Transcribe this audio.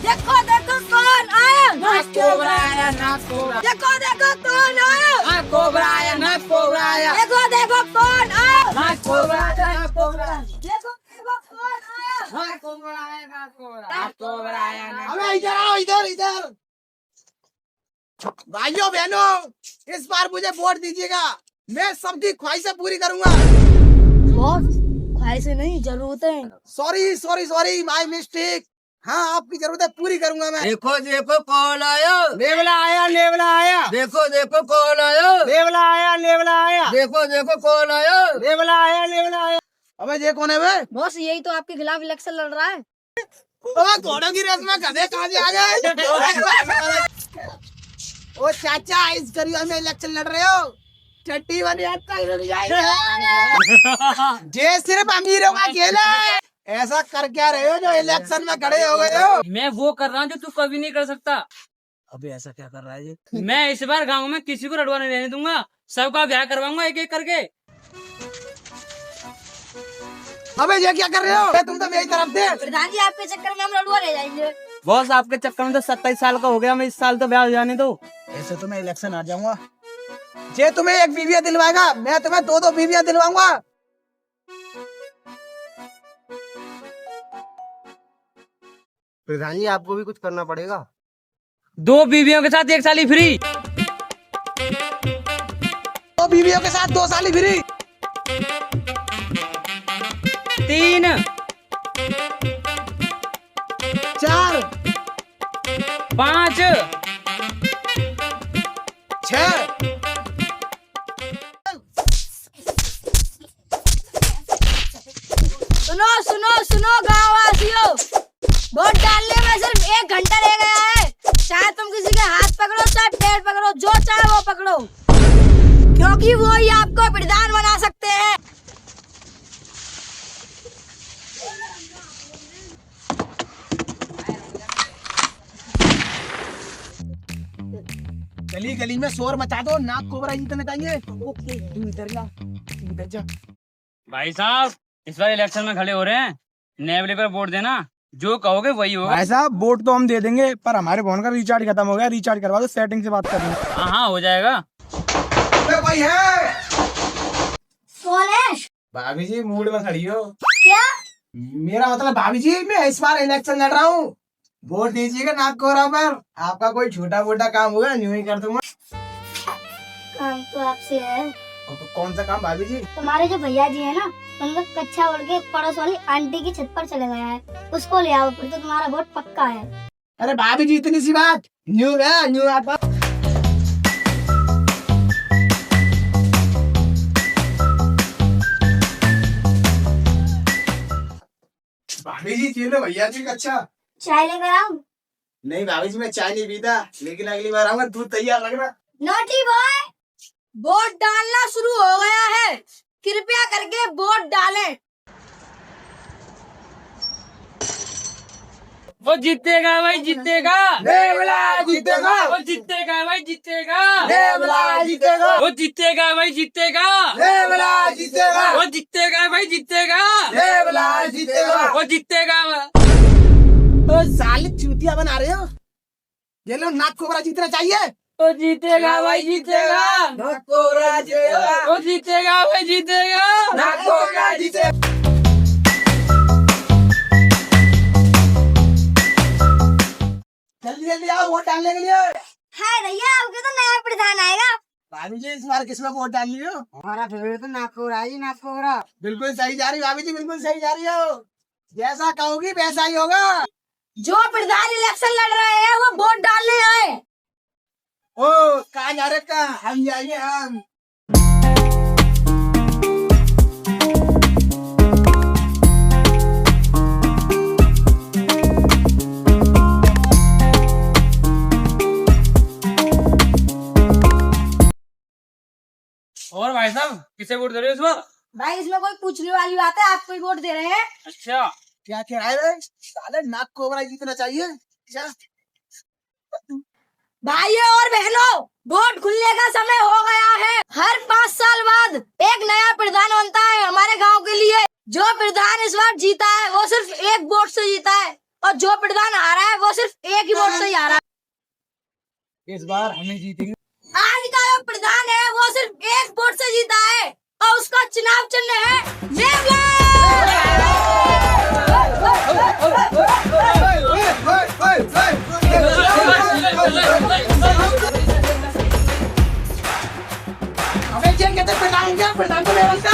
देखो देखो कौन आया, नाक कोबरा आया, नाक कोबरा। देखो देखो कौन आया, नाक कोबरा आया, नाक कोबरा आया। देखो देखो कौन आया, नाक कोबरा आया, नाक कोबरा। देखो देखो कौन आया, नाक कोबरा आया, नाक कोबरा। नाक कोबरा आया, नाक। अबे इधर आओ, इधर इधर। भाइयों बहनों, इस बार मुझे वोट दीजिएगा, मैं सबकी ख्वाहिशें पूरी करूंगा। बॉस ख्वाहिशें नहीं, जरूरतें। Sorry sorry sorry, my mistake. हाँ, आपकी जरूरतें पूरी करूंगा मैं। देखो देखो कौन आया, लेवला आया, लेवला आया। देखो देखो कौन आया, लेवला आया, लेवला आया। देखो देखो कौन आया। लेवला आया, लेवला आया। अबे ये कौन है बे? बॉस यही तो आपके खिलाफ इलेक्शन लड़ रहा है। ओ घोड़ों की रेस में गधे कहाँ से आ गए? ओ चाचा, इस गरीब में इलेक्शन लड़ रहे हो? चट्टी बनी जे सिर्फ अमीरों का खेल है। ऐसा कर क्या रहे हो जो इलेक्शन में खड़े हो गए हो? मैं वो कर रहा हूँ जो तू कभी नहीं कर सकता। अबे ऐसा क्या कर रहा है ये? मैं इस बार गांव में किसी को रड़वा नहीं रहने दूंगा, सबका ब्याह करवाऊंगा एक एक करके। अबे ये क्या कर रहे हो? तुम तो मेरी तरफ थे। प्रधान जी आपके चक्कर में हम लड़ुआ रह जाएंगे। बॉस आपके चक्कर में तो 27 साल का हो गया, मैं इस साल तो ब्याह हो जाने दो। ऐसे तो मैं इलेक्शन आ जाऊंगा। जे तुम्हें एक बीविया दिलवाएगा, मैं तुम्हें दो दो बीविया दिलवाऊंगा। प्रधान जी, आपको भी कुछ करना पड़ेगा। 2 बीवियों के साथ 1 साल ही फ्री। दो बीवियों के साथ 2 साल फ्री। 3 4 5 6 सुनो सुनो सुनो गाँव वासियों, वोट डालने में सिर्फ 1 घंटा रह गया है। चाहे तुम किसी के हाथ पकड़ो, चाहे पैर पकड़ो, जो चाहे वो पकड़ो, क्योंकि वो ही आपको प्रधान बना सकते हैं। गली गली में शोर मचा दो, नाक कोबरा जीतने चाहिए। ओके, तू इधर जा, तू इधर जा। भाई साहब इस बार इलेक्शन में खड़े हो रहे हैं, नेवले पर वोट देना, जो कहोगे वही होगा। भाई साहब, वोट तो हम दे देंगे, पर हमारे फोन का रिचार्ज खत्म हो गया, रिचार्ज करवा दो, सेटिंग से बात करेंगे। हाँ हो जाएगा। कोई है? कौन है? भाभी जी मूड में खड़ी हो क्या? मेरा मतलब भाभी जी, मैं इस बार इलेक्शन लड़ रहा हूँ, वोट दीजिएगा नाक कोबरा पर। आपका कोई छोटा मोटा काम होगा, यूं ही कर दूंगा। काम तो आपसे है। कौन सा काम भाभी जी? तुम्हारे जो भैया जी है ना, उनका कच्चा उड़ के पड़ोस वाली आंटी की छत पर चले गया है, उसको ले आओ, फिर तो तुम्हारा वोट पक्का है। अरे भाभी जी, इतनी सी बात, न्यू है न्यू आता। भाभी जी, चलो भैया जी का अच्छा। चाय लेकर आओ। नहीं भाभी जी, मैं चाय नहीं पीता, लेकिन अगली बार आऊंगा, दूध तैयार रखना। नोटी बॉय, वोट डालना शुरू हो गया है, कृपया करके वोट डालें। वो जीतेगा भाई जीतेगा, नेवला जीतेगा, वो जीतेगा भाई जीतेगा, नेवला जीतेगा, वो जीतेगा भाई जीतेगा, नेवला जीतेगा, वो जीतेगा भाई जीतेगा, नेवला जीतेगा। वो जीतेगा। ओ साले चूतिया बना रहे हो? ये लो, नाक कोबरा जीतना चाहिए। वो जीतेगा भाई जीतेगा, नाक कोबरा जीतेगा, वो जीतेगा भाई जीतेगा, नाक कोबरा जीतेगा। जल्दी जल्दी आओ वोट डालने के लिए। हाय भैया, आपके तो नया प्रधान आएगा। भाभी जी, इस बार किसमें वोट डाल रही हो? हमारा फेवरेट तो नाक कोबरा ही, नाक कोबरा। बिल्कुल सही जा रही हो भाभी जी, बिल्कुल सही जा रही हो। जैसा कहोगी वैसा ही होगा। जो प्रधान इलेक्शन लड़ रहे हैं वो वोट डालने आए। ओ कहाँ जा रहे का? हम जाएंगे हम। और भाई साहब किसे वोट दे रहे हो इस बार? भाई इसमें कोई पूछने वाली बात है, आपको ही वोट दे रहे हैं। अच्छा, क्या कह रहा है? साले नाक कोबरा जीतना चाहिए। क्या? भाइयों और बहनों, वोट खुलने का समय हो गया है। हर 5 साल बाद एक नया प्रधान बनता है हमारे गांव के लिए। जो प्रधान इस बार जीता है वो सिर्फ 1 वोट से जीता है। और जो प्रधान आ रहा है वो सिर्फ एक ही वोट से ही आ रहा है। इस बार हमें जीतेंगे। आज का जो प्रधान है वो सिर्फ एक वोट से जीता है और उसका चुनाव चिन्ह है नेवला। हमें क्या कहते हैं, प्रधान क्या, प्रधान को व्यवस्था